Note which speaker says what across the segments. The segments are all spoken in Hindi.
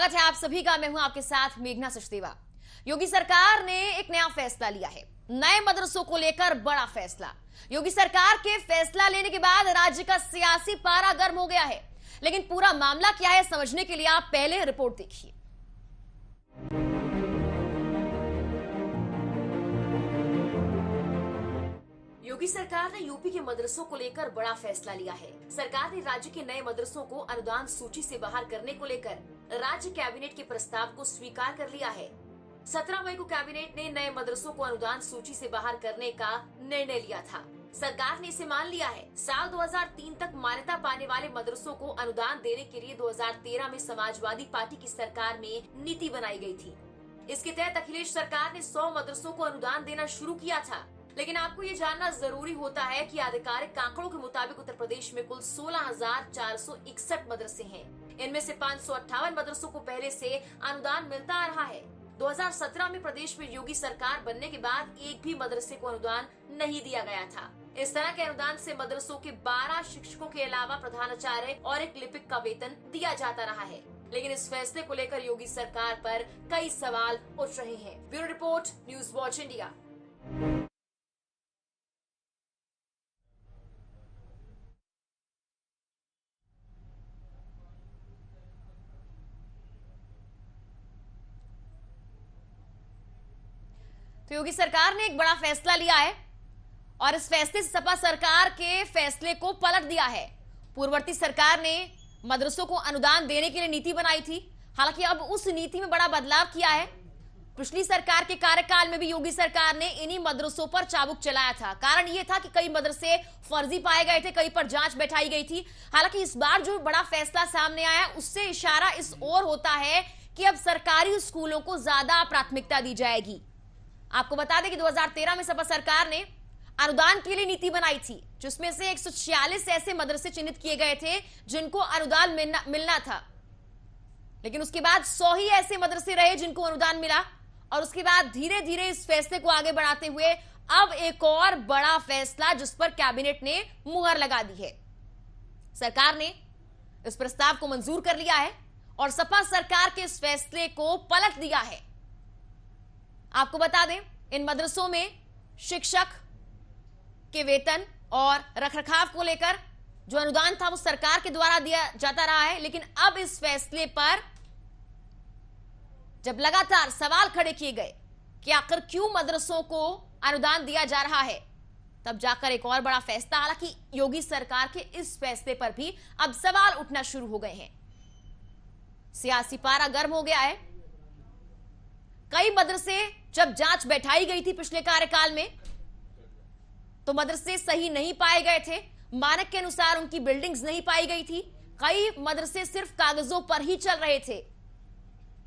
Speaker 1: स्वागत है आप सभी का। मैं हूं आपके साथ मेघना सचदेवा। योगी सरकार ने एक नया फैसला लिया है, नए मदरसों को लेकर बड़ा फैसला। योगी सरकार के फैसला लेने के बाद राज्य का सियासी पारा गर्म हो गया है, लेकिन पूरा मामला क्या है समझने के लिए आप पहले रिपोर्ट देखिए। योगी सरकार ने यूपी के मदरसों को लेकर बड़ा फैसला लिया है। सरकार ने राज्य के नए मदरसों को अनुदान सूची से बाहर करने को लेकर राज्य कैबिनेट के प्रस्ताव को स्वीकार कर लिया है। 17 मई को कैबिनेट ने नए मदरसों को अनुदान सूची से बाहर करने का निर्णय लिया था। सरकार ने इसे मान लिया है। साल 2003 तक मान्यता पाने वाले मदरसों को अनुदान देने के लिए 2013 में समाजवादी पार्टी की सरकार में नीति बनाई गई थी। इसके तहत अखिलेश सरकार ने 100 मदरसों को अनुदान देना शुरू किया था। लेकिन आपको ये जानना जरूरी होता है कि आधिकारिक आंकड़ों के मुताबिक उत्तर प्रदेश में कुल 16,461 मदरसे हैं। इनमें से 558 मदरसों को पहले से अनुदान मिलता आ रहा है। 2017 में प्रदेश में योगी सरकार बनने के बाद एक भी मदरसे को अनुदान नहीं दिया गया था। इस तरह के अनुदान से मदरसों के 12 शिक्षकों के अलावा प्रधानाचार्य और एक लिपिक का वेतन दिया जाता रहा है। लेकिन इस फैसले को लेकर योगी सरकार पर कई सवाल उठ रहे हैं। Bureau report, news watch India. तो योगी सरकार ने एक बड़ा फैसला लिया है और इस फैसले से सपा सरकार के फैसले को पलट दिया है। पूर्ववर्ती सरकार ने मदरसों को अनुदान देने के लिए नीति बनाई थी, हालांकि अब उस नीति में बड़ा बदलाव किया है। पिछली सरकार के कार्यकाल में भी योगी सरकार ने इन्हीं मदरसों पर चाबुक चलाया था। कारण यह था कि कई मदरसे फर्जी पाए गए थे, कई पर जांच बैठाई गई थी। हालांकि इस बार जो बड़ा फैसला सामने आया उससे इशारा इस ओर होता है कि अब सरकारी स्कूलों को ज्यादा प्राथमिकता दी जाएगी। आपको बता दें कि 2013 में सपा सरकार ने अनुदान के लिए नीति बनाई थी, जिसमें से 146 ऐसे मदरसे चिन्हित किए गए थे जिनको अनुदान मिलना था। लेकिन उसके बाद 100 ही ऐसे मदरसे रहे जिनको अनुदान मिला और उसके बाद धीरे धीरे इस फैसले को आगे बढ़ाते हुए अब एक और बड़ा फैसला जिस पर कैबिनेट ने मुहर लगा दी है। सरकार ने इस प्रस्ताव को मंजूर कर लिया है और सपा सरकार के इस फैसले को पलट दिया है। आपको बता दें, इन मदरसों में शिक्षक के वेतन और रखरखाव को लेकर जो अनुदान था वो सरकार के द्वारा दिया जाता रहा है। लेकिन अब इस फैसले पर जब लगातार सवाल खड़े किए गए कि आखिर क्यों मदरसों को अनुदान दिया जा रहा है, तब जाकर एक और बड़ा फैसला। हालांकि योगी सरकार के इस फैसले पर भी अब सवाल उठना शुरू हो गए हैं। सियासी पारा गर्म हो गया है। कई मदरसे जब जांच बैठाई गई थी पिछले कार्यकाल में तो मदरसे सही नहीं पाए गए थे, मानक के अनुसार उनकी बिल्डिंग्स नहीं पाई गई थी। कई मदरसे सिर्फ कागजों पर ही चल रहे थे।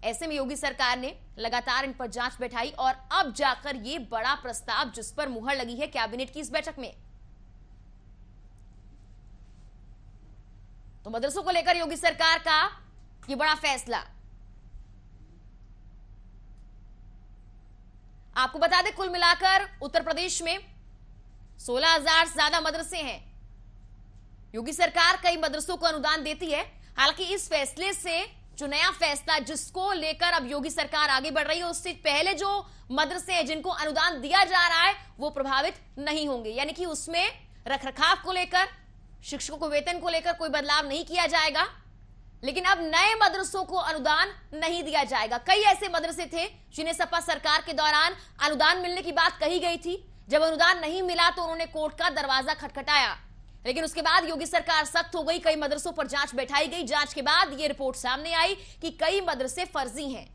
Speaker 1: ऐसे में योगी सरकार ने लगातार इन पर जांच बैठाई और अब जाकर यह बड़ा प्रस्ताव जिस पर मुहर लगी है कैबिनेट की इस बैठक में। तो मदरसों को लेकर योगी सरकार का यह बड़ा फैसला। आपको बता दें, कुल मिलाकर उत्तर प्रदेश में 16,000 से ज्यादा मदरसे हैं। योगी सरकार कई मदरसों को अनुदान देती है। हालांकि इस फैसले से जो नया फैसला जिसको लेकर अब योगी सरकार आगे बढ़ रही है, उससे पहले जो मदरसे हैं जिनको अनुदान दिया जा रहा है वो प्रभावित नहीं होंगे। यानी कि उसमें रखरखाव को लेकर, शिक्षकों को वेतन को लेकर कोई बदलाव नहीं किया जाएगा। लेकिन अब नए मदरसों को अनुदान नहीं दिया जाएगा। कई ऐसे मदरसे थे जिन्हें सपा सरकार के दौरान अनुदान मिलने की बात कही गई थी। जब अनुदान नहीं मिला तो उन्होंने कोर्ट का दरवाजा खटखटाया, लेकिन उसके बाद योगी सरकार सख्त हो गई। कई मदरसों पर जांच बैठाई गई। जांच के बाद यह रिपोर्ट सामने आई कि कई मदरसे फर्जी हैं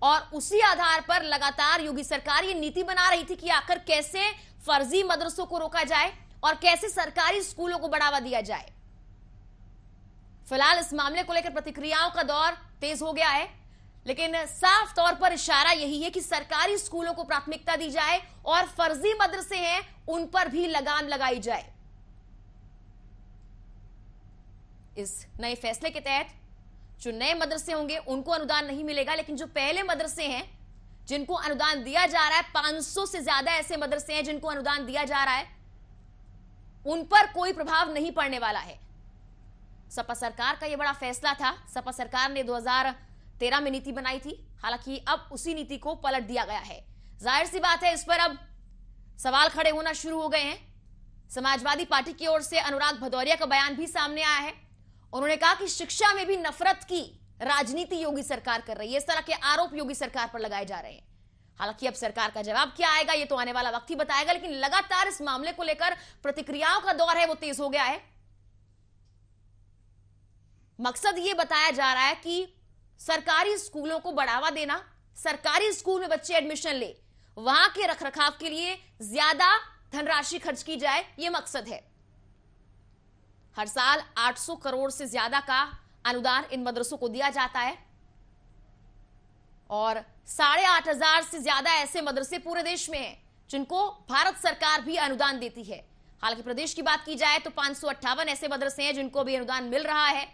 Speaker 1: और उसी आधार पर लगातार योगी सरकार ये नीति बना रही थी कि आखिर कैसे फर्जी मदरसों को रोका जाए और कैसे सरकारी स्कूलों को बढ़ावा दिया जाए। फिलहाल इस मामले को लेकर प्रतिक्रियाओं का दौर तेज हो गया है, लेकिन साफ तौर पर इशारा यही है कि सरकारी स्कूलों को प्राथमिकता दी जाए और फर्जी मदरसे हैं उन पर भी लगाम लगाई जाए। इस नए फैसले के तहत जो नए मदरसे होंगे उनको अनुदान नहीं मिलेगा, लेकिन जो पहले मदरसे हैं जिनको अनुदान दिया जा रहा है, 500 से ज्यादा ऐसे मदरसे हैं जिनको अनुदान दिया जा रहा है, उन पर कोई प्रभाव नहीं पड़ने वाला है। सपा सरकार का यह बड़ा फैसला था। सपा सरकार ने 2013 में नीति बनाई थी। हालांकि अब उसी नीति को पलट दिया गया है। जाहिर सी बात है, इस पर अब सवाल खड़े होना शुरू हो गए हैं। समाजवादी पार्टी की ओर से अनुराग भदौरिया का बयान भी सामने आया है। उन्होंने कहा कि शिक्षा में भी नफरत की राजनीति योगी सरकार कर रही है। इस तरह के आरोप योगी सरकार पर लगाए जा रहे हैं। हालांकि अब सरकार का जवाब क्या आएगा ये तो आने वाला वक्त ही बताएगा, लेकिन लगातार इस मामले को लेकर प्रतिक्रियाओं का दौर है वो तेज हो गया है। मकसद ये बताया जा रहा है कि सरकारी स्कूलों को बढ़ावा देना, सरकारी स्कूल में बच्चे एडमिशन ले, वहां के रखरखाव के लिए ज्यादा धनराशि खर्च की जाए, यह मकसद है। हर साल 800 करोड़ से ज्यादा का अनुदान इन मदरसों को दिया जाता है और 8,500 से ज्यादा ऐसे मदरसे पूरे देश में हैं जिनको भारत सरकार भी अनुदान देती है। हालांकि प्रदेश की बात की जाए तो 558 ऐसे मदरसे हैं जिनको भी अनुदान मिल रहा है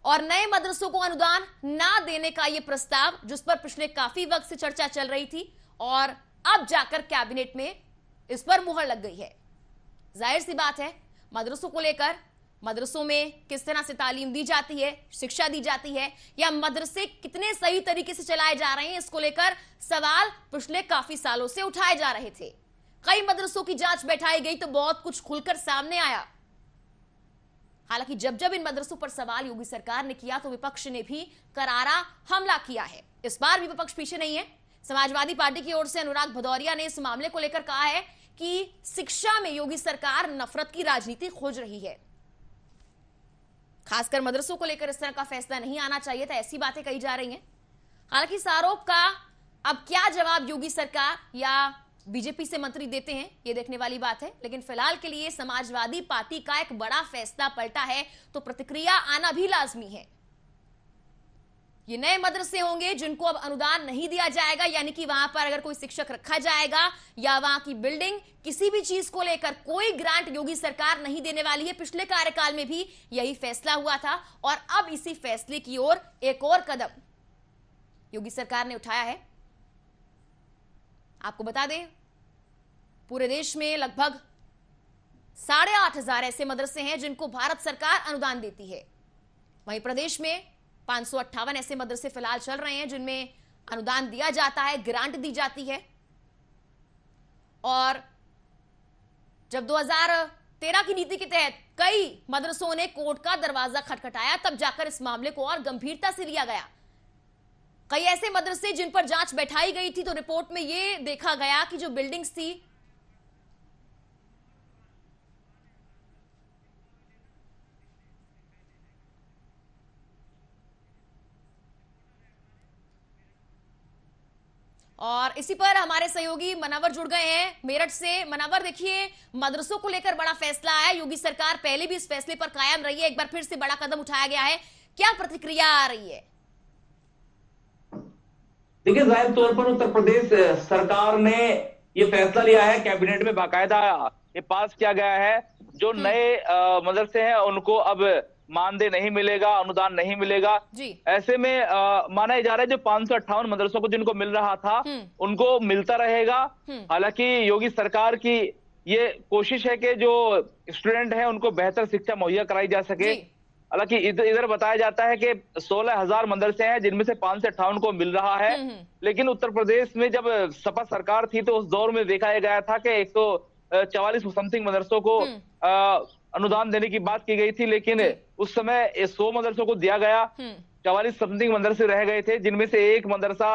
Speaker 1: और नए मदरसों को अनुदान ना देने का यह प्रस्ताव, जिस पर पिछले काफी वक्त से चर्चा चल रही थी और अब जाकर कैबिनेट में इस पर मुहर लग गई है। जाहिर सी बात है, मदरसों को लेकर, मदरसों में किस तरह से तालीम दी जाती है, शिक्षा दी जाती है, या मदरसे कितने सही तरीके से चलाए जा रहे हैं, इसको लेकर सवाल पिछले काफी सालों से उठाए जा रहे थे। कई मदरसों की जांच बैठाई गई तो बहुत कुछ खुलकर सामने आया। हालांकि जब जब इन मदरसों पर सवाल योगी सरकार ने किया तो विपक्ष ने भी करारा हमला किया है। इस बार भी विपक्ष पीछे नहीं है। समाजवादी पार्टी की ओर से अनुराग भदौरिया ने इस मामले को लेकर कहा है कि शिक्षा में योगी सरकार नफरत की राजनीति खोज रही है। खासकर मदरसों को लेकर इस तरह का फैसला नहीं आना चाहिए था, ऐसी बातें कही जा रही हैं। हालांकि इस आरोप का अब क्या जवाब योगी सरकार या बीजेपी से मंत्री देते हैं, ये देखने वाली बात है। लेकिन फिलहाल के लिए समाजवादी पार्टी का एक बड़ा फैसला पलटा है तो प्रतिक्रिया आना भी लाजमी है। ये नए मदरसे होंगे जिनको अब अनुदान नहीं दिया जाएगा, यानी कि वहां पर अगर कोई शिक्षक रखा जाएगा या वहां की बिल्डिंग, किसी भी चीज को लेकर कोई ग्रांट योगी सरकार नहीं देने वाली है। पिछले कार्यकाल में भी यही फैसला हुआ था और अब इसी फैसले की ओर एक और कदम योगी सरकार ने उठाया है। आपको बता दें, पूरे देश में लगभग 8,500 ऐसे मदरसे हैं जिनको भारत सरकार अनुदान देती है। वहीं प्रदेश में 558 ऐसे मदरसे फिलहाल चल रहे हैं जिनमें अनुदान दिया जाता है, ग्रांट दी जाती है। और जब 2013 की नीति के तहत कई मदरसों ने कोर्ट का दरवाजा खटखटाया, तब जाकर इस मामले को और गंभीरता से लिया गया। कई ऐसे मदरसे जिन पर जांच बैठाई गई थी तो रिपोर्ट में यह देखा गया कि जो बिल्डिंग्स थी और इसी पर हमारे सहयोगी मनवर जुड़ गए हैं मेरठ से। मनवर, देखिए, मदरसों को लेकर बड़ा फैसला आया। योगी सरकार पहले भी इस फैसले पर कायम रही है, एक बार फिर से बड़ा कदम उठाया गया है, क्या प्रतिक्रिया आ रही है?
Speaker 2: देखिए, जाहिर तौर पर उत्तर प्रदेश सरकार ने ये फैसला लिया है, कैबिनेट में बाकायदा ये पास किया गया है। जो नए मदरसे हैं उनको अब मानदेय नहीं मिलेगा, अनुदान नहीं मिलेगा जी। ऐसे में माना जा रहा है जो 558 मदरसों को जिनको मिल रहा था उनको मिलता रहेगा। हालांकि योगी सरकार की ये कोशिश है कि जो स्टूडेंट हैं उनको बेहतर शिक्षा मुहैया कराई जा सके। हालांकि इधर बताया जाता है कि 16,000 मदरसे हैं जिनमें से 558 को मिल रहा है। लेकिन उत्तर प्रदेश में जब सपा सरकार थी तो उस दौर में देखा गया था कि 144 समथिंग मदरसों को अनुदान देने की बात की गई थी, लेकिन उस समय 100 मदरसों को दिया गया। 44 समथिंग मदरसे रह गए थे जिनमें से एक मदरसा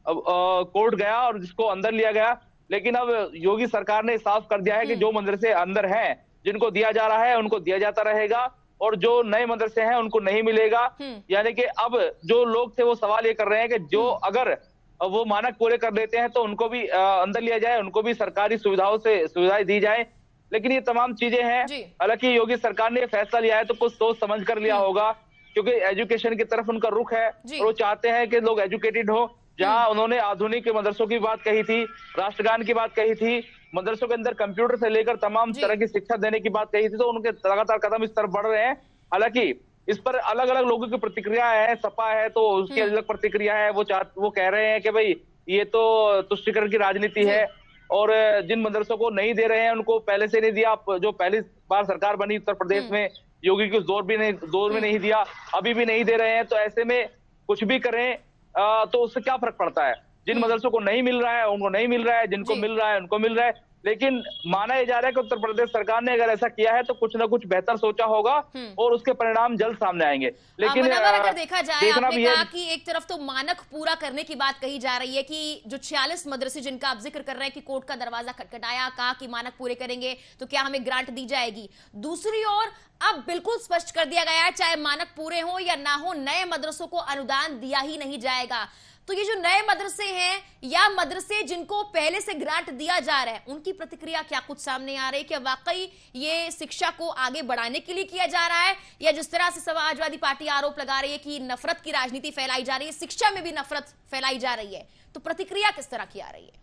Speaker 2: कोर्ट गया और जिसको अंदर लिया गया। लेकिन अब योगी सरकार ने साफ कर दिया है कि जो मदरसे अंदर हैं जिनको दिया जा रहा है उनको दिया जाता रहेगा और जो नए मदरसे हैं उनको नहीं मिलेगा। यानी कि अब जो लोग थे वो सवाल ये कर रहे हैं कि जो अगर वो मानक पूरे कर लेते हैं तो उनको भी अंदर लिया जाए, उनको भी सरकारी सुविधाएं दी जाए। लेकिन ये तमाम चीजें हैं। हालांकि योगी सरकार ने फैसला लिया है तो कुछ सोच समझ कर लिया होगा, क्योंकि एजुकेशन की तरफ उनका रुख है और वो चाहते हैं कि लोग एजुकेटेड हो। जहां उन्होंने आधुनिक मदरसों की बात कही थी, राष्ट्रगान की बात कही थी, मदरसों के अंदर कंप्यूटर से लेकर तमाम तरह की शिक्षा देने की बात कही थी, तो उनके लगातार कदम इस तरफ बढ़ रहे हैं। हालांकि इस पर अलग अलग लोगों की प्रतिक्रिया है। सपा है तो उसकी अलग प्रतिक्रिया है, वो कह रहे हैं कि भाई ये तो तुष्टीकरण की राजनीति है और जिन मदरसों को नहीं दे रहे हैं उनको पहले से नहीं दिया। जो पहली बार सरकार बनी उत्तर प्रदेश में योगी को जोर में नहीं दिया, अभी भी नहीं दे रहे हैं। तो ऐसे में कुछ भी करें तो उससे क्या फर्क पड़ता है। जिन मदरसों को नहीं मिल रहा है उनको नहीं मिल रहा है, जिनको
Speaker 1: जी।
Speaker 2: मिल रहा है उनको मिल रहा है। लेकिन माना ये जा रहा है कि उत्तर प्रदेश सरकार ने अगर ऐसा किया है तो कुछ ना कुछ बेहतर सोचा होगा
Speaker 1: हम्म।
Speaker 2: और उसके परिणाम जल्द सामने आएंगे। लेकिन
Speaker 1: मनवर, अगर देखा जाए,
Speaker 2: देखना
Speaker 1: आपने
Speaker 2: भी है।
Speaker 1: कहा कि एक तरफ तो मानक पूरा करने की बात कही जा रही है कि जो 46 मदरसे जिनका आप जिक्र कर रहे हैं कि कोर्ट का दरवाजा खटखटाया, कहा कि मानक पूरे करेंगे तो क्या हमें ग्रांट दी जाएगी। दूसरी ओर अब बिल्कुल स्पष्ट कर दिया गया है, चाहे मानक पूरे हो या ना हो, नए मदरसों को अनुदान दिया ही नहीं जाएगा। तो ये जो नए मदरसे हैं या मदरसे जिनको पहले से ग्रांट दिया जा रहा है, उनकी प्रतिक्रिया क्या कुछ सामने आ रही है? क्या वाकई ये शिक्षा को आगे बढ़ाने के लिए किया जा रहा है, या जिस तरह से समाजवादी पार्टी आरोप लगा रही है कि नफरत की राजनीति फैलाई जा रही है, शिक्षा में भी नफरत फैलाई जा रही है, तो प्रतिक्रिया किस तरह की आ रही है?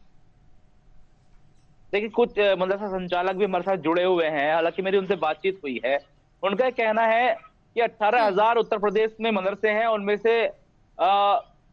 Speaker 2: देखिए, कुछ मदरसा संचालक भी हमारे साथ जुड़े हुए हैं, हालांकि मेरी उनसे बातचीत हुई है। उनका ये कहना है कि 18,000 उत्तर प्रदेश में मदरसे हैं, उनमें से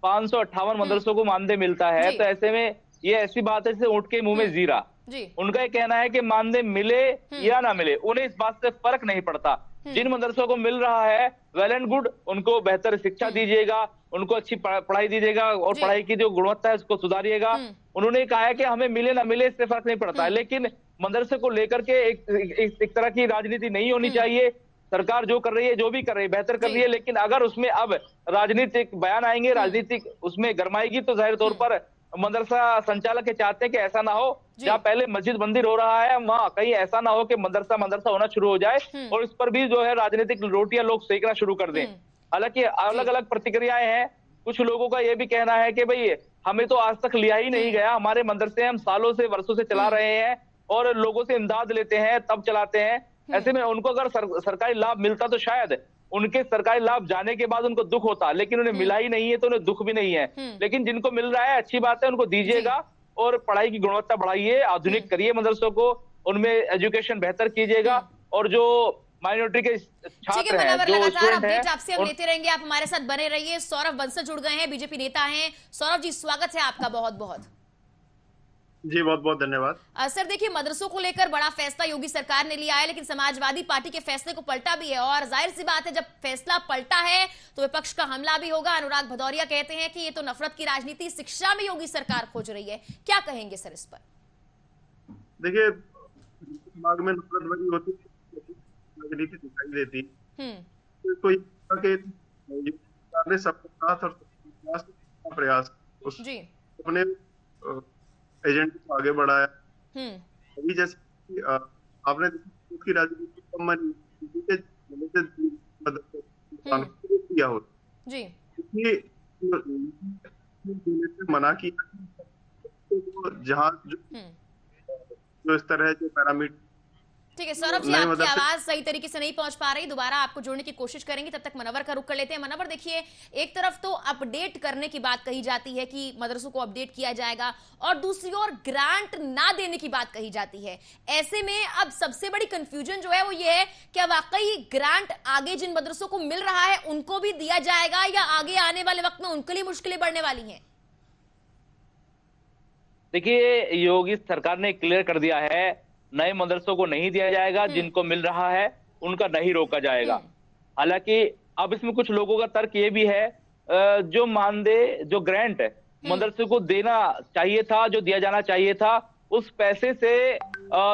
Speaker 2: 558 मदरसों को मानदेय मिलता है।
Speaker 1: जी।
Speaker 2: तो ऐसे में ये ऐसी बात है जैसे ऊंट के मुंह में जीरा।
Speaker 1: जी।
Speaker 2: उनका ये कहना है कि मानदेय मिले या ना मिले, उन्हें इस बात से फर्क नहीं पड़ता। जिन मदरसों को मिल रहा है वेल एंड गुड, उनको बेहतर शिक्षा दीजिएगा, उनको अच्छी पढ़ाई दीजिएगा और
Speaker 1: जी।
Speaker 2: पढ़ाई की जो गुणवत्ता है उसको सुधारिएगा। उन्होंने कहा है कि हमें मिले ना मिले इससे फर्क नहीं पड़ता है, लेकिन मदरसे को लेकर के एक तरह की राजनीति नहीं होनी चाहिए। सरकार जो कर रही है, जो भी कर रही है, बेहतर कर रही है, लेकिन अगर उसमें अब राजनीतिक बयान आएंगे, राजनीतिक उसमें गरमाएगी, तो जाहिर तौर पर मदरसा संचालक ये चाहते हैं कि ऐसा ना हो। जहाँ पहले मस्जिद मंदिर हो रहा है, वहाँ कहीं ऐसा ना हो कि मदरसा मदरसा होना शुरू हो जाए और इस पर भी जो है राजनीतिक रोटियां लोग सेकना शुरू कर दें। हालांकि अलग अलग प्रतिक्रियाएं हैं। कुछ लोगों का ये भी कहना है कि भाई हमें तो आज तक लिया ही नहीं गया, हमारे मदरसे हम सालों से वर्षों से चला रहे हैं और लोगों से इमदाद लेते हैं तब चलाते हैं। ऐसे में उनको अगर सरकारी लाभ मिलता तो शायद उनके सरकारी लाभ जाने के बाद उनको दुख होता, लेकिन उन्हें मिला ही नहीं है तो उन्हें दुख भी नहीं है। लेकिन जिनको मिल रहा है अच्छी बात है, उनको दीजिएगा और पढ़ाई की गुणवत्ता बढ़ाइए, आधुनिक करिए मदरसों को, उनमें एजुकेशन बेहतर कीजिएगा और जो माइनॉरिटी के छात्र हैं, जो
Speaker 1: लगातार
Speaker 2: स्टूडेंट हैं,
Speaker 1: अपडेट आपसे हम लेते रहेंगे, आप हमारे साथ बने रहिए। सौरभ बंसल जुड़ गए हैं, बीजेपी नेता हैं। सौरभ जी, स्वागत है आपका बहुत बहुत।
Speaker 3: जी बहुत बहुत धन्यवाद।
Speaker 1: सर देखिए, मदरसों को लेकर बड़ा फैसला योगी सरकार ने लिया है, लेकिन समाजवादी पार्टी के फैसले को पलटा भी है और जाहिर सी बात है जब फैसला पलटा है तो विपक्ष का हमला भी होगा। अनुराग भदौरिया कहते हैं कि ये तो नफरत की राजनीति शिक्षा में योगी सरकार खोज रही है। क्या कहेंगे सर इस पर?
Speaker 3: देखिए, दिमाग में नफरत भरी होती है, राजनीति दिखाई देती तो ये सरकार ने सबका साथ और सबका प्रयास उस
Speaker 1: जी।
Speaker 3: अपने एजेंडे को आगे बढ़ाया। अभी जैसे आपने की राजनीति कम किया हो
Speaker 1: जी,
Speaker 3: मना किया, जहाँ जो इस तरह जो पैरामीटर।
Speaker 1: ठीक है सौरभ जी, आपकी आवाज सही तरीके से नहीं पहुंच पा रही, दोबारा आपको जोड़ने की कोशिश करेंगे। तब तक मनवर का रुख कर लेते हैं। मनवर देखिए, एक तरफ तो अपडेट करने की बात कही जाती है कि मदरसों को अपडेट किया जाएगा और दूसरी ओर ग्रांट ना देने की बात कही जाती है। ऐसे में अब सबसे बड़ी कंफ्यूजन जो है वो ये है, क्या वाकई ग्रांट आगे जिन मदरसों को मिल रहा है उनको भी दिया जाएगा या आगे आने वाले वक्त में उनके लिए मुश्किलें बढ़ने वाली हैं?
Speaker 2: देखिए, योगी सरकार ने क्लियर कर दिया है, नए मदरसों को नहीं दिया जाएगा, जिनको मिल रहा है उनका नहीं रोका जाएगा। हालांकि अब इसमें कुछ लोगों का तर्क ये भी है, जो मानदेय, जो ग्रांट मदरसे को देना चाहिए था, जो दिया जाना चाहिए था, उस पैसे से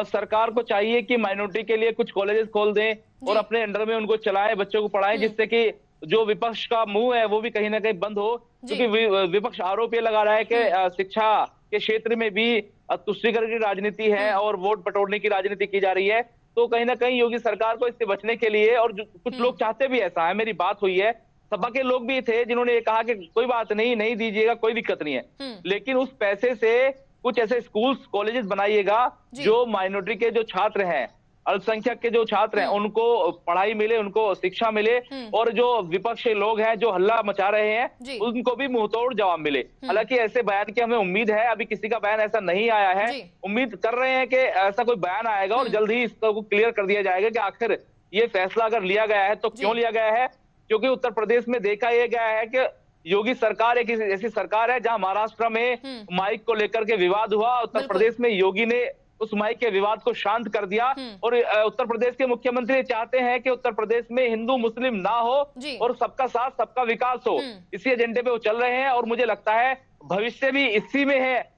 Speaker 2: सरकार को चाहिए कि माइनॉरिटी के लिए कुछ कॉलेजेस खोल दें और अपने अंडर में उनको चलाएं, बच्चों को पढ़ाएं, जिससे कि जो विपक्ष का मुंह है वो भी कहीं ना कहीं बंद हो। क्योंकि विपक्ष आरोप ये लगा रहा है कि शिक्षा के क्षेत्र में भी तुष्टीकरण की राजनीति है और वोट बटोरने की राजनीति की जा रही है। तो कहीं ना कहीं योगी सरकार को इससे बचने के लिए, और कुछ लोग चाहते भी ऐसा है, मेरी बात हुई है, सपा के लोग भी थे जिन्होंने ये कहा कि कोई बात नहीं, नहीं दीजिएगा, कोई दिक्कत नहीं है, लेकिन उस पैसे से कुछ ऐसे स्कूल्स कॉलेजेस बनाइएगा जो माइनॉरिटी के जो छात्र हैं, अल्पसंख्यक के जो छात्र हैं, उनको पढ़ाई मिले, उनको शिक्षा मिले, और जो विपक्ष के लोग हैं जो हल्ला मचा रहे हैं उनको भी मुंहतोड़ जवाब मिले। हालांकि ऐसे बयान की हमें उम्मीद है, अभी किसी का बयान ऐसा नहीं आया है, उम्मीद कर रहे हैं कि ऐसा कोई बयान आएगा और जल्द ही इसको क्लियर कर दिया जाएगा कि आखिर ये फैसला अगर लिया गया है तो क्यों लिया गया है। क्योंकि उत्तर प्रदेश में देखा यह गया है कि योगी सरकार एक ऐसी सरकार है जहां महाराष्ट्र में माइक को लेकर के विवाद हुआ, उत्तर प्रदेश में योगी ने उस माई के विवाद को शांत कर दिया। और उत्तर प्रदेश के मुख्यमंत्री चाहते हैं कि उत्तर प्रदेश में हिंदू मुस्लिम ना हो और सबका साथ सबका विकास हो, इसी एजेंडे पे वो चल रहे हैं। और मुझे लगता है भविष्य भी इसी में है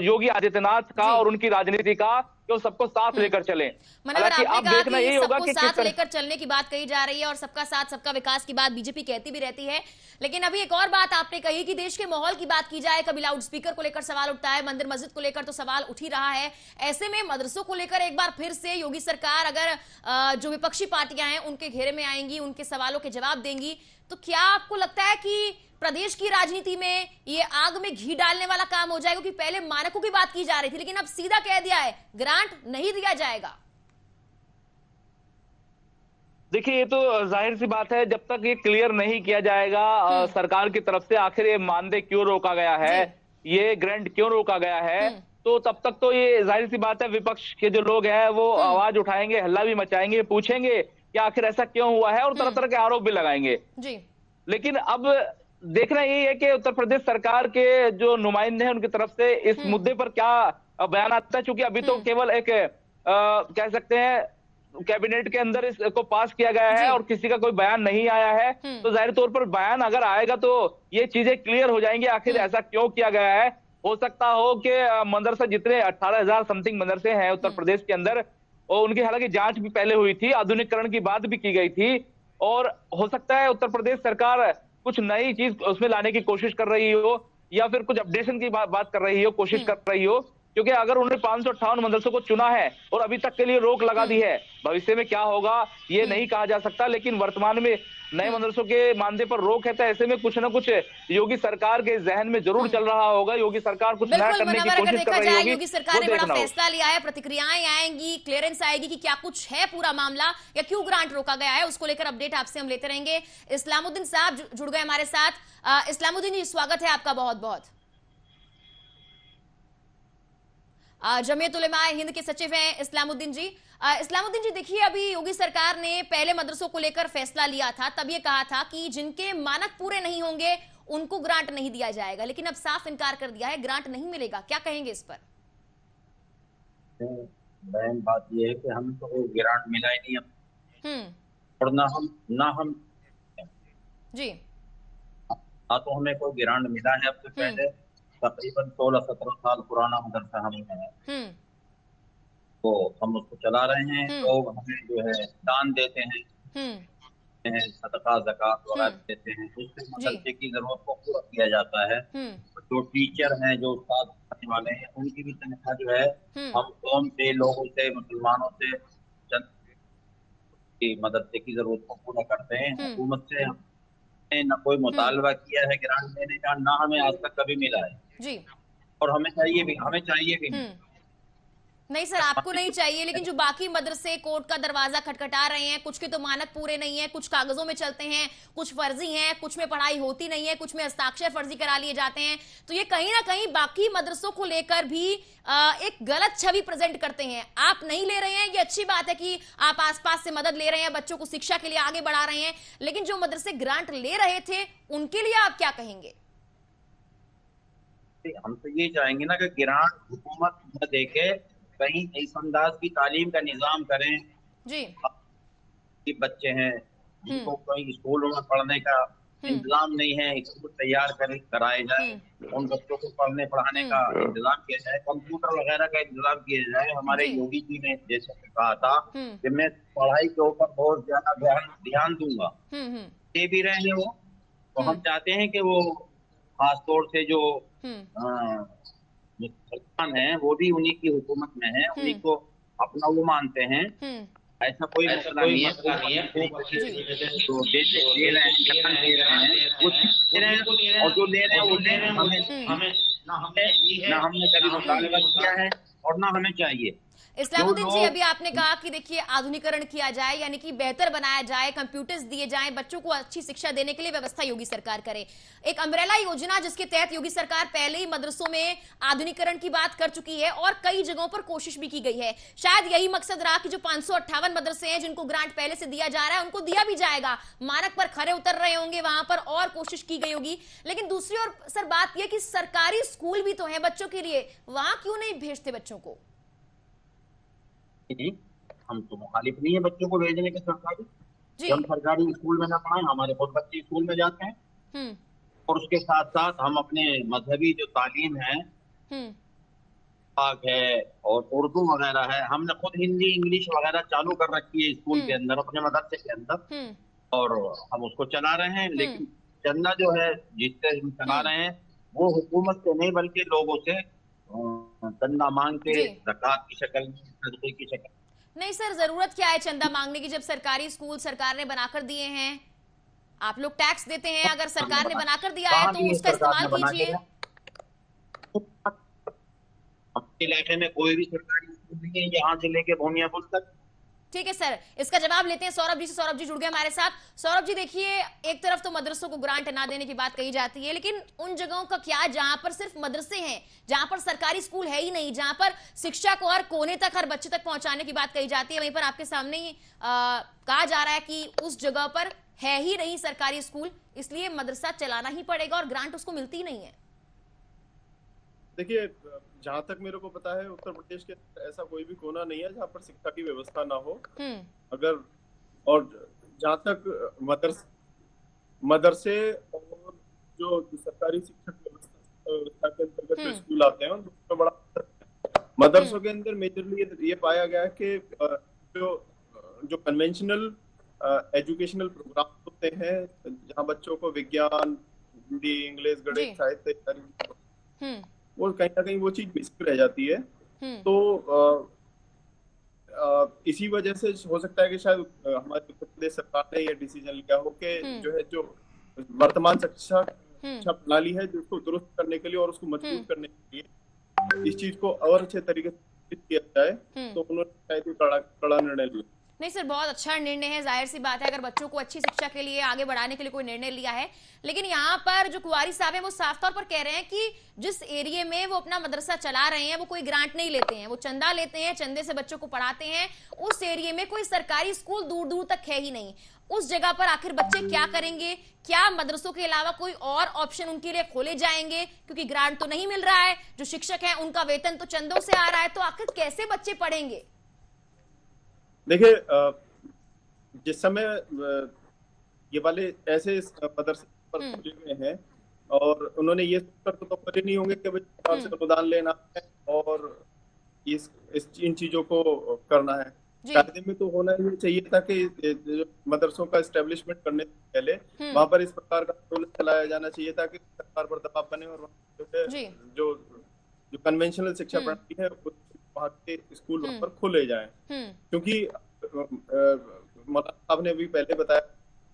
Speaker 2: योगी आदित्यनाथ का और उनकी राजनीति का, कि वो सबको साथ लेकर चले।
Speaker 1: हालांकि
Speaker 2: अब देखना यही होगा कि
Speaker 1: साथ लेकर चलने की बात कही जा रही है और सबका साथ सबका विकास की बात बीजेपी कहती भी रहती है। लेकिन अभी एक और बात आपने कही कि देश के माहौल की बात की जाए, कभी लाउड स्पीकर को लेकर सवाल उठता है, मंदिर मस्जिद को लेकर तो सवाल उठ ही रहा है। ऐसे में मदरसों को लेकर एक बार फिर से योगी सरकार अगर जो विपक्षी पार्टियां हैं उनके घेरे में आएंगी, उनके सवालों के जवाब देंगी, तो क्या आपको लगता है कि प्रदेश की राजनीति में ये आग में घी डालने वाला काम हो जाएगा? क्योंकि पहले मानकों की बात की जा रही थी, लेकिन अब सीधा कह दिया है ग्रांट नहीं दिया जाएगा।
Speaker 2: देखिए, ये तो जाहिर सी बात है, जब तक ये क्लियर नहीं किया जाएगा सरकार की तरफ से आखिर ये मानदेय क्यों रोका गया है, ये ग्रांट क्यों रोका गया है, तो तब तक तो ये जाहिर सी बात है विपक्ष के जो लोग हैं वो आवाज उठाएंगे, हल्ला भी मचाएंगे, पूछेंगे कि आखिर ऐसा क्यों हुआ है और तरह तरह के आरोप भी लगाएंगे। लेकिन अब देखना यही है कि उत्तर प्रदेश सरकार के जो नुमाइंदे हैं उनकी तरफ से इस मुद्दे पर क्या बयान आता है। चूंकि अभी तो केवल एक कह सकते हैं कैबिनेट के अंदर इसको पास किया गया है और किसी का कोई बयान नहीं आया है, तो जाहिर तौर पर बयान अगर आएगा तो ये चीजें क्लियर हो जाएंगी आखिर ऐसा क्यों किया गया है। हो सकता हो कि मदरसा जितने 18,000 समथिंग मदरसे हैं उत्तर प्रदेश के अंदर, और उनकी हालांकि जांच भी पहले हुई थी, आधुनिकीकरण की बात भी की गई थी, और हो सकता है उत्तर प्रदेश सरकार कुछ नई चीज उसमें लाने की कोशिश कर रही हो या फिर कुछ अपडेशन की बात कर रही हो, कोशिश कर रही हो। क्योंकि अगर उन्होंने 558 मदरसों को चुना है और अभी तक के लिए रोक लगा दी है, भविष्य में क्या होगा ये नहीं कहा जा सकता, लेकिन वर्तमान में नए मदरसों के मानदेय पर रोक है, तो ऐसे में कुछ ना कुछ योगी सरकार के जहन में जरूर चल रहा होगा। योगी सरकार कुछ नया करने की कोशिश कर रही होगी।
Speaker 1: योगी सरकार ने बड़ा फैसला लिया है, प्रतिक्रियाएं आएंगी, क्लियरेंस आएगी कि क्या कुछ है पूरा मामला या क्यों ग्रांट रोका गया है, उसको लेकर अपडेट आपसे हम लेते रहेंगे। इस्लामुद्दीन साहब जुड़ गए हमारे साथ। इस्लामुद्दीन जी, स्वागत है आपका बहुत बहुत। जमीयत उलेमा हिंद के सचिव हैं इस्लामुद्दीन जी। इस्लामुद्दीन जी, देखिए अभी योगी सरकार ने पहले मदरसों को लेकर फैसला लिया था, तब ये कहा था कि जिनके मानक पूरे नहीं होंगे उनको ग्रांट नहीं दिया जाएगा, लेकिन अब साफ इनकार कर दिया है, ग्रांट नहीं मिलेगा। क्या कहेंगे इस पर?
Speaker 4: बहन, बात यह है कि हमें तो कोई ग्रांट मिला ही नहीं और ना हम
Speaker 1: जी
Speaker 4: तो हमें कोई ग्रांट मिला है। अब से पहले तकरीबन 16-17 साल पुराना मदरसा हमें है, तो हम उसको चला रहे हैं। लोग हमें जो है दान देते हैं, सदका ज़कात वगैरह देते हैं, उससे मदरसे की जरूरत को पूरा किया जाता है। जो टीचर हैं, जो उस्ताद पढ़ाने वाले हैं, उनकी भी तनख्वाह जो है हम कौम से, लोगों से, मुसलमानों से मदरसे की जरूरत को पूरा करते हैं। हुकूमत से न कोई मुतालबा किया है ग्रांट देने का, ना हमें आज तक कभी मिला है
Speaker 1: जी,
Speaker 4: और हमें चाहिए भी
Speaker 1: नहीं सर, आपको नहीं चाहिए, लेकिन जो बाकी मदरसे कोर्ट का दरवाजा खटखटा रहे हैं, कुछ के तो मानक पूरे नहीं है, कुछ कागजों में चलते हैं, कुछ फर्जी हैं, कुछ में पढ़ाई होती नहीं है, कुछ में हस्ताक्षर फर्जी करा लिए जाते हैं, तो ये कहीं ना कहीं बाकी मदरसों को लेकर भी एक गलत छवि प्रेजेंट करते हैं। आप नहीं ले रहे हैं, ये अच्छी बात है कि आप आसपास से मदद ले रहे हैं, बच्चों को शिक्षा के लिए आगे बढ़ा रहे हैं, लेकिन जो मदरसे ग्रांट ले रहे थे उनके लिए आप क्या कहेंगे?
Speaker 4: हम तो ये चाहेंगे ना कि ग्रांट हुकूमत न देके कहीं इस अंदाज की तालीम का निजाम करें जी। कि बच्चे हैं जिनको कहीं स्कूलों में पढ़ने का इंतजाम नहीं है, स्कूल तैयार कराए जाए, उन बच्चों को पढ़ने पढ़ाने का इंतजाम किया जाए, कंप्यूटर वगैरह का इंतजाम किया जाए। हमारे योगी जी ने जैसे कहा था कि मैं पढ़ाई के ऊपर बहुत ज्यादा ध्यान दूंगा, ये भी रहे हैं वो। तो हम चाहते हैं कि वो खासतौर से जो मुसलमान है वो भी उन्हीं की हुकूमत में है, उन्हीं को अपना वो मानते हैं। ऐसा कोई मसला नहीं है। तो दे रहे हैं कुछ दे रहे हैं, और जो ले रहे हैं वो ले रहे हैं। हमें ना हमने कभी मुतालबा किया है और ना हमें चाहिए।
Speaker 1: इस्लामुद्दीन जी, अभी आपने कहा कि देखिए आधुनिकीकरण किया जाए, यानी कि बेहतर बनाया जाए, कंप्यूटर्स दिए जाएं, बच्चों को अच्छी शिक्षा देने के लिए व्यवस्था योगी सरकार करे। एक अम्ब्रेला योजना जिसके तहत योगी सरकार पहले ही मदरसों में आधुनिकीकरण की बात कर चुकी है और कई जगहों पर कोशिश भी की गई है। शायद यही मकसद रहा कि जो 558 मदरसे हैं जिनको ग्रांट पहले से दिया जा रहा है उनको दिया भी जाएगा, मानक पर खरे उतर रहे होंगे, वहां पर और कोशिश की गई होगी। लेकिन दूसरी ओर सर बात यह कि सरकारी स्कूल भी तो है बच्चों के लिए, वहां क्यों नहीं भेजते बच्चों को?
Speaker 4: नहीं, हम तो मुखालिफ नहीं है बच्चों को भेजने के सरकारी। हम सरकारी स्कूल में ना पढ़ाएं, हमारे खुद बच्चे स्कूल में जाते हैं और उसके साथ साथ हम अपने मजहबी जो तालीम है, पाक है और उर्दू वगैरह है, हमने खुद हिंदी इंग्लिश वगैरह चालू कर रखी है स्कूल के अंदर, अपने मदरसे के अंदर, और हम उसको चला रहे हैं। लेकिन चंदा जो है जिससे हम चला रहे हैं वो हुकूमत से नहीं बल्कि लोगों से चंदा मांग के, ज़कात की शक्ल में, सदक़े की शक्ल।
Speaker 1: नहीं सर, जरूरत क्या है चंदा मांगने की जब सरकारी स्कूल सरकार ने बनाकर दिए हैं? आप लोग टैक्स देते हैं, अगर सरकार ने बनाकर दिया है तो उसका इस्तेमाल कीजिए।
Speaker 4: अपने इलाके में कोई भी सरकारी स्कूल नहीं है यहाँ से लेके भूमियापुल तक।
Speaker 1: ठीक है सर, इसका जवाब लेते हैं सौरभ जी से। सौरभ जी जुड़ गए हमारे साथ। सौरभ जी देखिए, एक तरफ तो मदरसों को ग्रांट ना देने की बात कही जाती है, लेकिन उन जगहों का क्या जहां पर सिर्फ मदरसे हैं, जहां पर सरकारी स्कूल है ही नहीं, जहां पर शिक्षा को हर कोने तक, हर बच्चे तक पहुंचाने की बात कही जाती है, वहीं पर आपके सामने ही कहा जा रहा है कि उस जगह पर है ही नहीं सरकारी स्कूल, इसलिए मदरसा चलाना ही पड़ेगा और ग्रांट उसको मिलती ही नहीं है।
Speaker 3: देखिए, जहां तक मेरे को पता है उत्तर प्रदेश के ऐसा कोई भी कोना नहीं है जहां पर शिक्षा की व्यवस्था ना हो। अगर और जहां तक मदरसे और जो सरकारी शिक्षा व्यवस्था के अंतर्गत जो स्कूल आते हैं उनमें बड़ा मदरसों के अंदर मेजरली ये पाया गया है कि जो कन्वेंशनल एजुकेशनल प्रोग्राम होते हैं जहां बच्चों को विज्ञान, हिंदी, इंग्लिश, गणित, साहित्य, वो कहीं ना कहीं वो चीज मिस रह जाती है। तो इसी वजह से हो सकता है कि शायद हमारे उत्तर प्रदेश सरकार ने ये डिसीजन लिया हो कि जो वर्तमान शिक्षा प्रणाली है जिसको दुरुस्त करने के लिए और उसको मजबूत करने के लिए इस चीज को और अच्छे तरीके से किया जाए, तो उन्होंने शायद कड़ा निर्णय लिया।
Speaker 1: नहीं सर, बहुत अच्छा निर्णय है। जाहिर सी बात है अगर बच्चों को अच्छी शिक्षा के लिए आगे बढ़ाने के लिए कोई निर्णय लिया है, लेकिन यहाँ पर जो कुंवारी साहब हैं वो साफ तौर पर कह रहे हैं कि जिस एरिया में वो अपना मदरसा चला रहे हैं वो कोई ग्रांट नहीं लेते हैं, वो चंदा लेते हैं, चंदे से बच्चों को पढ़ाते हैं। उस एरिया में कोई सरकारी स्कूल दूर दूर तक है ही नहीं। उस जगह पर आखिर बच्चे क्या करेंगे? क्या मदरसों के अलावा कोई और ऑप्शन उनके लिए खोले जाएंगे? क्योंकि ग्रांट तो नहीं मिल रहा है, जो शिक्षक है उनका वेतन तो चंदों से आ रहा है, तो आखिर कैसे बच्चे पढ़ेंगे?
Speaker 3: देखिए, जिस समय ये वाले ऐसे मदरसे पर खुले हुए हैं और उन्होंने ये सोचकर तो करे नहीं होंगे कि भाई से अनुदान लेना है और इन चीजों को करना है। कायदे में तो होना ही चाहिए था कि मदरसों का एस्टेब्लिशमेंट करने से पहले वहां पर इस प्रकार का आंदोलन चलाया जाना चाहिए ताकि सरकार पर दबाव बने और जो कन्वेंशनल शिक्षा प्रणाली है वहाँ के स्कूल वहां पर खोले जाए। क्योंकि मौलाना साहब ने भी पहले बताया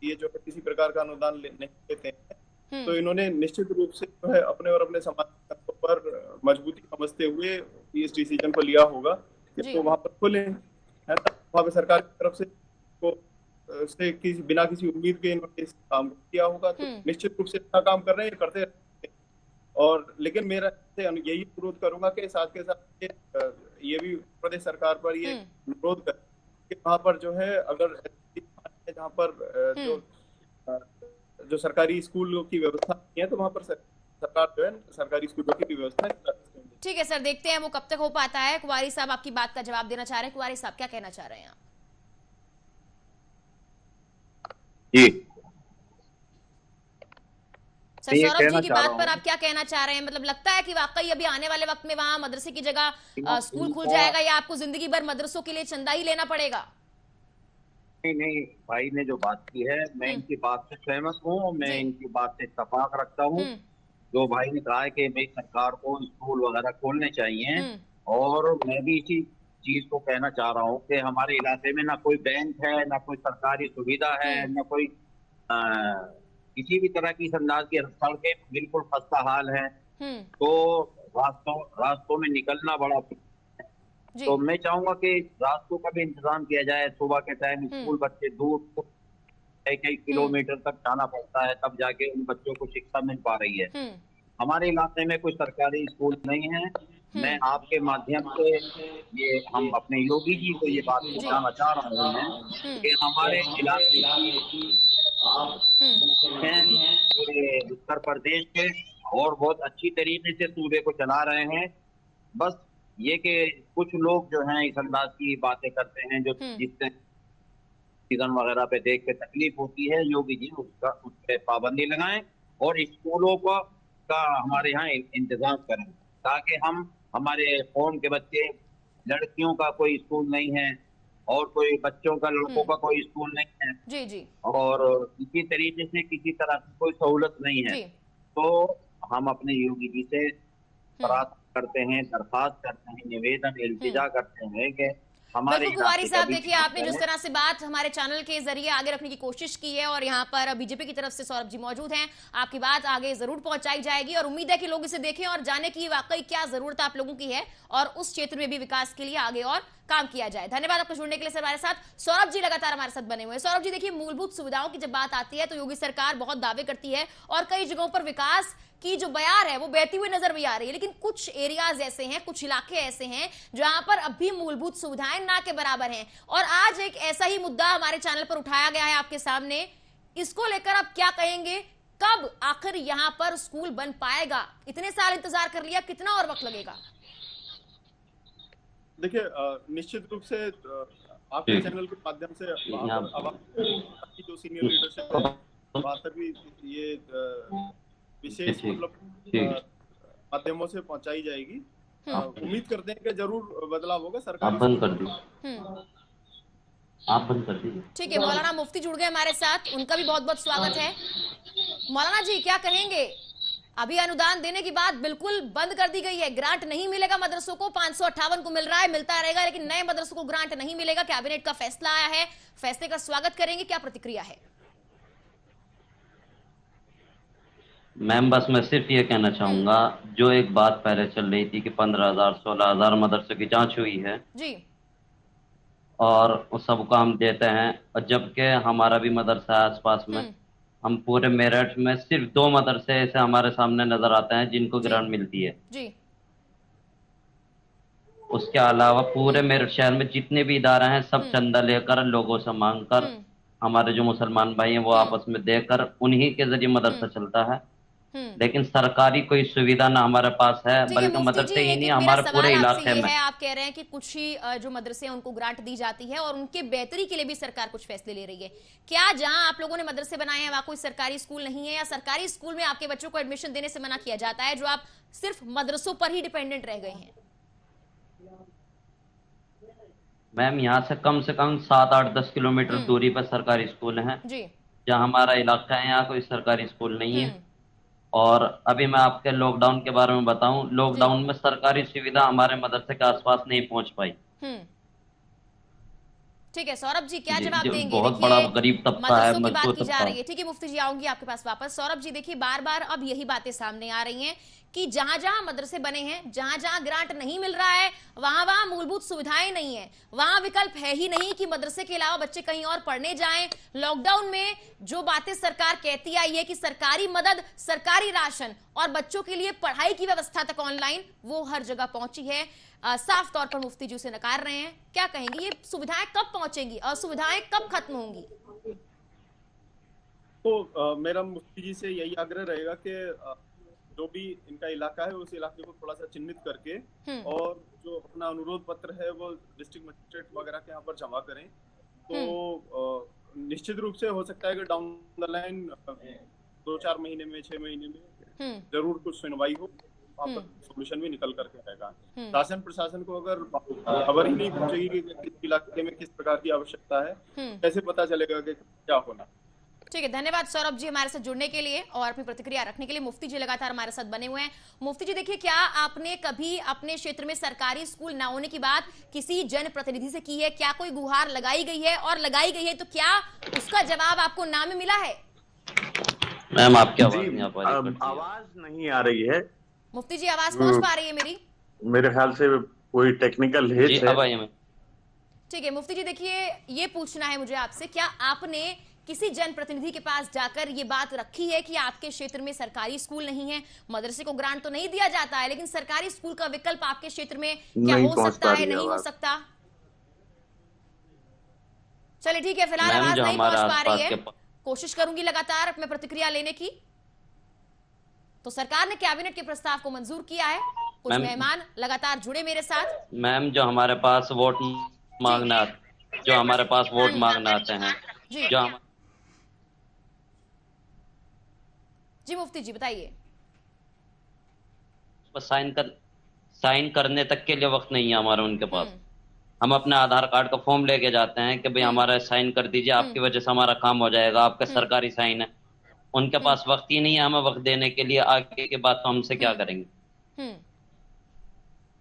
Speaker 3: ये जो है किसी प्रकार का अनुदान नहीं लेते हैं, तो इन्होंने निश्चित रूप से जो है अपने और अपने समाज पर मजबूती समझते हुए इस डिसीजन को लिया होगा कि तो वहां पर खुले है, वहां पे सरकार की तरफ से बिना किसी उम्मीद के इन्होंने इस काम किया होगा, तो निश्चित रूप से अच्छा काम कर रहे हैं, करते हैं। और लेकिन मेरा यही अनुरोध करूंगा कि साथ के साथ ये भी प्रदेश सरकार पर ये अनुरोध कर कि वहाँ पर जो है अगर जहाँ पर जो सरकारी स्कूलों की व्यवस्था नहीं है तो वहाँ पर सरकार जो है सरकारी स्कूलों की भी व्यवस्था।
Speaker 1: ठीक है सर, देखते हैं वो कब तक हो पाता है। कुंवारी साहब आपकी बात का जवाब देना चाह रहे हैं। कुंवारी साहब क्या कहना चाह रहे हैं आप?
Speaker 4: जी
Speaker 1: सर, सौरभ जी की बात पर आप क्या कहना चाह रहे हैं? मतलब लगता है कि वाकई अभी आने वाले वक्त में वहां मदरसे की जगह स्कूल खुल जाएगा या आपको जिंदगी भर मदरसों के लिए चंदा ही लेना पड़ेगा?
Speaker 4: नहीं, भाई ने जो बात की है मैं इनकी बात से सहमत हूँ, मैं इनकी बात से इत्तेफाक रखता हूँ। जो भाई ने कहा है कि भाई सरकार को स्कूल वगैरह खोलने चाहिए, और मैं भी इसी चीज को कहना चाह रहा हूँ कि हमारे इलाके में ना कोई बैंक है, ना कोई सरकारी सुविधा है, ना कोई किसी भी तरह की अंदाज की सड़कें बिल्कुल खस्ता हाल है, तो रास्तों में निकलना बड़ा। तो मैं चाहूंगा कि रास्तों का भी इंतजाम किया जाए। सुबह के टाइम स्कूल बच्चे दूर कई किलोमीटर तक जाना पड़ता है, तब जाके उन बच्चों को शिक्षा मिल पा रही है। हमारे इलाके में कोई सरकारी स्कूल नहीं है। मैं आपके माध्यम से ये हम अपने योगी जी को ये बात बताना चाह रहा हूँ कि हमारे इलाके की पूरे उत्तर प्रदेश के और बहुत अच्छी तरीके से सूबे को चला रहे हैं। बस ये कि कुछ लोग जो हैं इस अंदाज की बातें करते हैं जो जिससे सीजन वगैरह पे देख के तकलीफ होती है। योगी जी उसका उस पर पाबंदी लगाएं और स्कूलों का हमारे यहाँ इंतजाम करें, ताकि हम हमारे कौम के बच्चे, लड़कियों का कोई स्कूल नहीं है और कोई बच्चों का, लड़कों का कोई स्कूल नहीं है
Speaker 1: जी जी,
Speaker 4: और इसी तरीके से किसी तरह की कोई सहूलत नहीं है, तो हम अपने योगी जी से प्रार्थना करते हैं, दरखास्त करते हैं, निवेदन इल्तिजा करते हैं कि हमारे
Speaker 1: बिल्कुल कुमारी साहब, देखिए आपने जिस तरह से बात हमारे चैनल के जरिए आगे रखने की कोशिश की है और यहाँ पर बीजेपी की तरफ से सौरभ जी मौजूद हैं, आपकी बात आगे जरूर पहुंचाई जाएगी और उम्मीद है कि लोग इसे देखें और जाने की वाकई क्या जरूरत आप लोगों की है और उस क्षेत्र में भी विकास के लिए आगे और काम किया जाए। धन्यवाद आपको जुड़ने के लिए सर हमारे साथ। सौरभ जी लगातार हमारे साथ बने हुए हैं। सौरभ जी देखिए, मूलभूत सुविधाओं की जब बात आती है तो योगी सरकार बहुत दावे करती है और कई जगहों पर विकास की जो बयार है वो बहती हुई नजर भी आ रही है, लेकिन कुछ एरियाज ऐसे हैं, कुछ इलाके ऐसे हैं जहां पर अब भी मूलभूत सुविधाएं ना के बराबर हैं। और आज एक ऐसा ही मुद्दा हमारे चैनल पर उठाया गया है आपके सामने, इसको लेकर आप क्या कहेंगे? कब आखिर यहां पर स्कूल बन पाएगा? इतने साल इंतजार कर लिया, कितना और वक्त लगेगा?
Speaker 3: देखिए, निश्चित रूप से आपके चैनल के माध्यम से जो सीनियर लीडरशिप है वहां तक भी ये विशेष मतलब माध्यमों से पहुंचाई जाएगी। उम्मीद करते हैं कि जरूर बदलाव होगा। सरकार
Speaker 5: आप बंद कर दीजिए, आप बंद कर दीजिए।
Speaker 1: ठीक है, मौलाना मुफ्ती जुड़ गए हमारे साथ, उनका भी बहुत बहुत स्वागत है। मौलाना जी क्या कहेंगे? अभी अनुदान देने की बात बिल्कुल बंद कर दी गई है, ग्रांट नहीं मिलेगा मदरसों को, 558 को मिल रहा है, मिलता रहेगा, लेकिन नए मदरसों को ग्रांट नहीं मिलेगा। कैबिनेट का फैसला आया है, फैसले का स्वागत करेंगे, क्या प्रतिक्रिया है?
Speaker 5: मैम बस मैं सिर्फ ये कहना चाहूंगा, जो एक बात पहले चल रही थी कि 15,000 16,000 मदरसों की जांच हुई है
Speaker 1: जी,
Speaker 5: और उस सबको हम देते हैं, और जबकि हमारा भी मदरसा है आसपास में, हम पूरे मेरठ में सिर्फ 2 मदरसे ऐसे हमारे सामने नजर आते हैं जिनको ग्रांट मिलती है
Speaker 1: जी।
Speaker 5: उसके अलावा पूरे मेरठ शहर में जितने भी इदारे हैं सब चंदा लेकर, लोगों से मांगकर, हमारे जो मुसलमान भाई हैं वो आपस में देकर उन्हीं के जरिए मदरसा चलता है। लेकिन सरकारी कोई सुविधा ना हमारे पास है, बल्कि मदरसे ही नहीं हमारे पूरे इलाके में।
Speaker 1: आप कह रहे हैं कि कुछ ही जो मदरसे हैं उनको ग्रांट दी जाती है और उनके बेहतरी के लिए भी सरकार कुछ फैसले ले रही है। क्या जहां आप लोगों ने मदरसे बनाए हैं वहां कोई सरकारी स्कूल नहीं है, या सरकारी स्कूल में आपके बच्चों को एडमिशन देने से मना किया जाता है, जो आप सिर्फ मदरसों पर ही डिपेंडेंट रह गए हैं?
Speaker 5: मैम यहाँ से कम 7, 8, 10 किलोमीटर दूरी पर सरकारी स्कूल हैं। जहाँ हमारा इलाका है यहाँ कोई सरकारी स्कूल नहीं है। और अभी मैं आपके लॉकडाउन के बारे में बताऊं, लॉकडाउन में सरकारी सुविधा हमारे मदरसे के आसपास नहीं पहुंच पाई।
Speaker 1: ठीक है सौरभ जी, क्या जवाब देंगे?
Speaker 5: बहुत बड़ा गरीब तबका है,
Speaker 1: मजदूर की बात की जा रही है। ठीक है मुफ्ती जी, आऊंगी आपके पास वापस। सौरभ जी देखिए, बार बार अब यही बातें सामने आ रही हैं कि जहां जहां मदरसे बने हैं, जहां जहां ग्रांट नहीं मिल रहा है, वहां वहां मूलभूत सुविधाएं नहीं है, वहां विकल्प है ही नहीं कि मदरसे के अलावा बच्चे कहीं और पढ़ने जाएं। लॉकडाउन में जो बातें सरकार कहती आई है कि सरकारी मदद, सरकारी राशन और बच्चों के लिए पढ़ाई की व्यवस्था तक ऑनलाइन, वो हर जगह पहुंची है। साफ तौर पर मुफ्ती जी उसे नकार रहे हैं। क्या कहेंगे, ये सुविधाएं कब पहुंचेंगी, असुविधाएं कब खत्म होंगी?
Speaker 3: तो मेरा मुफ्ती जी से यही आग्रह रहेगा कि जो भी इनका इलाका है उस इलाके को थोड़ा सा चिन्हित करके और जो अपना अनुरोध पत्र है वो डिस्ट्रिक्ट मजिस्ट्रेट वगैरह के यहाँ पर जमा करें, तो निश्चित रूप से हो सकता है कि डाउन द लाइन 2-4 महीने में, 6 महीने में जरूर कुछ सुनवाई हो, वहाँ पर सोल्यूशन भी निकल करके आएगा। शासन प्रशासन को अगर खबर ही नहीं पहुंचेगी कि किस इलाके में किस प्रकार की आवश्यकता है, कैसे पता चलेगा कि क्या होना।
Speaker 1: ठीक है, धन्यवाद सौरभ जी हमारे साथ जुड़ने के लिए और अपनी प्रतिक्रिया रखने के लिए। मुफ्ती जी लगातार हमारे साथ बने हुए हैं। मुफ्ती जी देखिए, क्या आपने कभी अपने क्षेत्र में सरकारी स्कूल ना होने की बात किसी जनप्रतिनिधि से की है? क्या कोई गुहार लगाई गई है, और लगाई गई है तो क्या उसका जवाब आपको ना में मिला है?
Speaker 5: मैम आपकी
Speaker 6: आवाज नहीं आ रही है।
Speaker 1: मुफ्ती जी आवाज पहुंच पा रही है मेरी?
Speaker 6: मेरे ख्याल से कोई टेक्निकल हिच है।
Speaker 1: ठीक है मुफ्ती जी देखिए, ये पूछना है मुझे आपसे, क्या आपने किसी जनप्रतिनिधि के पास जाकर ये बात रखी है कि आपके क्षेत्र में सरकारी स्कूल नहीं है, मदरसे को ग्रांट तो नहीं दिया जाता है, लेकिन सरकारी स्कूल का विकल्प आपके क्षेत्र में क्या हो सकता है, नहीं हो सकता? चलिए ठीक है, फिलहाल आवाज नहीं पहुंच पा रही है, कोशिश करूंगी लगातार मैं प्रतिक्रिया लेने की। तो सरकार ने कैबिनेट के प्रस्ताव को मंजूर किया है कुछ मेहमान लगातार जुड़े मेरे साथ।
Speaker 5: मैम, जो हमारे पास वोट मांगने आते हैं,
Speaker 1: जी मुफ्ती जी बताइए।
Speaker 5: साइन करने तक के लिए वक्त नहीं है हमारा उनके पास। हम अपने आधार कार्ड का फॉर्म लेके जाते हैं कि भाई हमारा साइन कर दीजिए, आपकी वजह से हमारा काम हो जाएगा, आपका सरकारी साइन है। उनके पास वक्त ही नहीं है हमें वक्त देने के लिए। आगे की बात तो हमसे क्या करेंगे।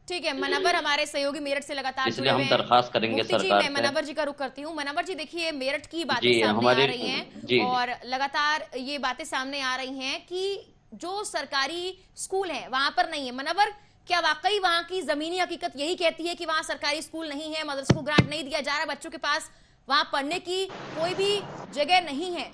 Speaker 1: ठीक है, मनव्वर हमारे सहयोगी मेरठ से लगातार
Speaker 5: इसलिए हम दरखास्त करेंगे सरकार से।
Speaker 1: मैं मनव्वर जी का रुख करती हूँ। मनव्वर जी देखिए, मेरठ की बातें सामने आ रही हैं और लगातार ये बातें सामने आ रही हैं कि जो सरकारी स्कूल है वहां पर नहीं है। मनव्वर, क्या वाकई वहां की जमीनी हकीकत यही कहती है कि वहां सरकारी स्कूल नहीं है, मदरसे को ग्रांट नहीं दिया जा रहा, बच्चों के पास वहां पढ़ने की कोई भी जगह नहीं है?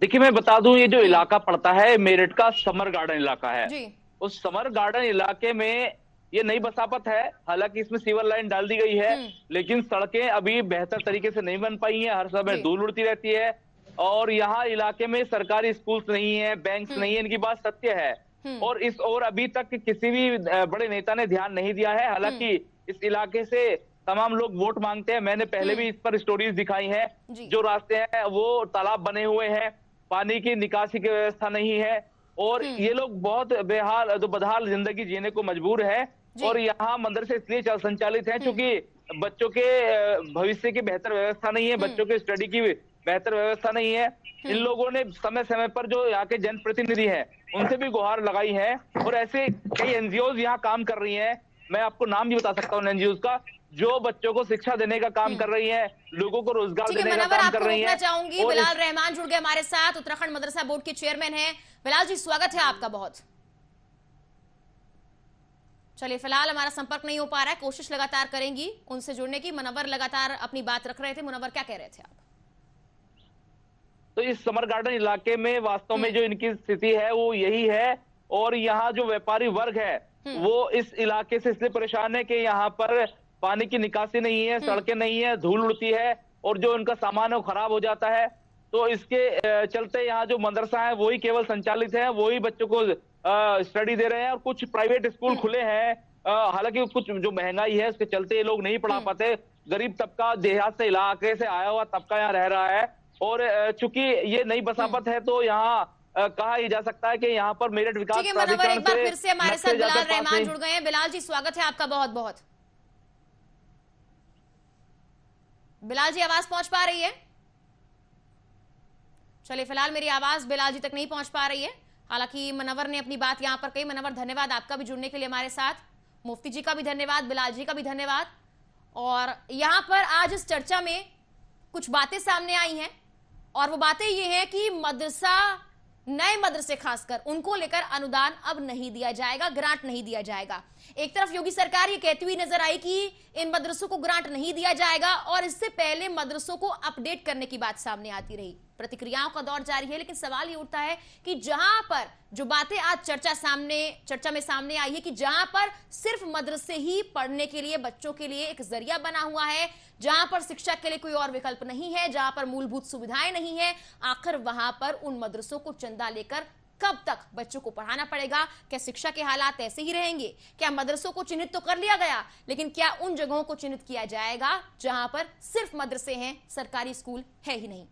Speaker 2: देखिए, मैं बता दूं, ये जो इलाका पड़ता है मेरठ का समर गार्डन इलाका है
Speaker 1: जी।
Speaker 2: उस समर गार्डन इलाके में ये नई बसापत है। हालांकि इसमें सीवर लाइन डाल दी गई है, लेकिन सड़कें अभी बेहतर तरीके से नहीं बन पाई हैं। हर समय धूल उड़ती रहती है और यहाँ इलाके में सरकारी स्कूल्स नहीं है, बैंक्स नहीं है, इनकी बात सत्य है। और अभी तक किसी भी बड़े नेता ने ध्यान नहीं दिया है। हालांकि इस इलाके से तमाम लोग वोट मांगते हैं। मैंने पहले भी इस पर स्टोरीज दिखाई हैं। जो रास्ते हैं वो तालाब बने हुए हैं, पानी की निकासी की व्यवस्था नहीं है और ये लोग बहुत बदहाल जिंदगी जीने को मजबूर है। और यहाँ मदरसे इसलिए संचालित हैं क्योंकि बच्चों के भविष्य की बेहतर व्यवस्था नहीं है, बच्चों के स्टडी की बेहतर व्यवस्था नहीं है। इन लोगों ने समय समय पर जो यहाँ के जनप्रतिनिधि हैं उनसे भी गुहार लगाई है और ऐसे कई एनजीओज यहाँ काम कर रही हैं। मैं आपको नाम भी बता सकता हूँ एनजीओज का, जो बच्चों को शिक्षा देने का काम कर रही है, लोगों को रोजगार देने का काम कर रही है।
Speaker 1: चाहूंगी बिलाल रहमान जुड़ गए हमारे साथ, उत्तराखंड मदरसा बोर्ड के चेयरमैन हैं। बिलाल जी, स्वागत है आपका बहुत। चलिए, फिलहाल हमारा संपर्क नहीं हो पा रहा है, कोशिश लगातार करेंगी उनसे जुड़ने की। मनव्वर लगातार अपनी बात रख रहे थे। मनव्वर, क्या कह रहे थे आप?
Speaker 2: तो इस समर गार्डन इलाके में वास्तव में जो इनकी स्थिति है वो यही है और यहाँ जो व्यापारी वर्ग है वो इस इलाके से इसलिए परेशान है कि यहाँ पर पानी की निकासी नहीं है, सड़कें नहीं है, धूल उड़ती है और जो उनका सामान है वो खराब हो जाता है। तो इसके चलते यहाँ जो मदरसा है वही केवल संचालित है, वही बच्चों को स्टडी दे रहे हैं और कुछ प्राइवेट स्कूल खुले हैं। हालांकि कुछ जो महंगाई है उसके चलते ये लोग नहीं पढ़ा पाते। गरीब तबका, देहात से इलाके से आया हुआ तबका यहाँ रह रहा है और चूंकि ये नई बसापत है तो यहाँ कहा ही जा सकता है कि यहाँ पर मेरठ विकास प्राधिकरण
Speaker 1: एक बार फिर से हमारे साथ बिलाल रहमान जुड़ गए हैं। बिलाल जी, स्वागत है आपका बहुत बहुत। बिलाल जी, आवाज पहुंच पा रही है? चलिए, फिलहाल मेरी आवाज बिलाल जी तक नहीं पहुंच पा रही है। हालांकि मनव्वर ने अपनी बात यहां पर कही। मनव्वर, धन्यवाद आपका भी जुड़ने के लिए हमारे साथ। मुफ्ती जी का भी धन्यवाद, बिलाल जी का भी धन्यवाद। और यहां पर आज इस चर्चा में कुछ बातें सामने आई हैं और वो बातें ये हैं कि मदरसा, नए मदरसे खासकर, उनको लेकर अनुदान अब नहीं दिया जाएगा, ग्रांट नहीं दिया जाएगा। एक तरफ योगी सरकार ये कहती हुई नजर आई कि इन मदरसों को ग्रांट नहीं दिया जाएगा और इससे पहले मदरसों को अपडेट करने की बात सामने आती रही। प्रतिक्रियाओं का दौर जारी है, लेकिन सवाल ये उठता है कि जहां पर जो बातें आज चर्चा में सामने आई है कि जहां पर सिर्फ मदरसे ही पढ़ने के लिए, बच्चों के लिए एक जरिया बना हुआ है, जहां पर शिक्षा के लिए कोई और विकल्प नहीं है, जहां पर मूलभूत सुविधाएं नहीं है, आखिर वहां पर उन मदरसों को चंदा लेकर कब तक बच्चों को पढ़ाना पड़ेगा? क्या शिक्षा के हालात ऐसे ही रहेंगे? क्या मदरसों को चिन्हित तो कर लिया गया, लेकिन क्या उन जगहों को चिन्हित किया जाएगा जहां पर सिर्फ मदरसे हैं, सरकारी स्कूल है ही नहीं?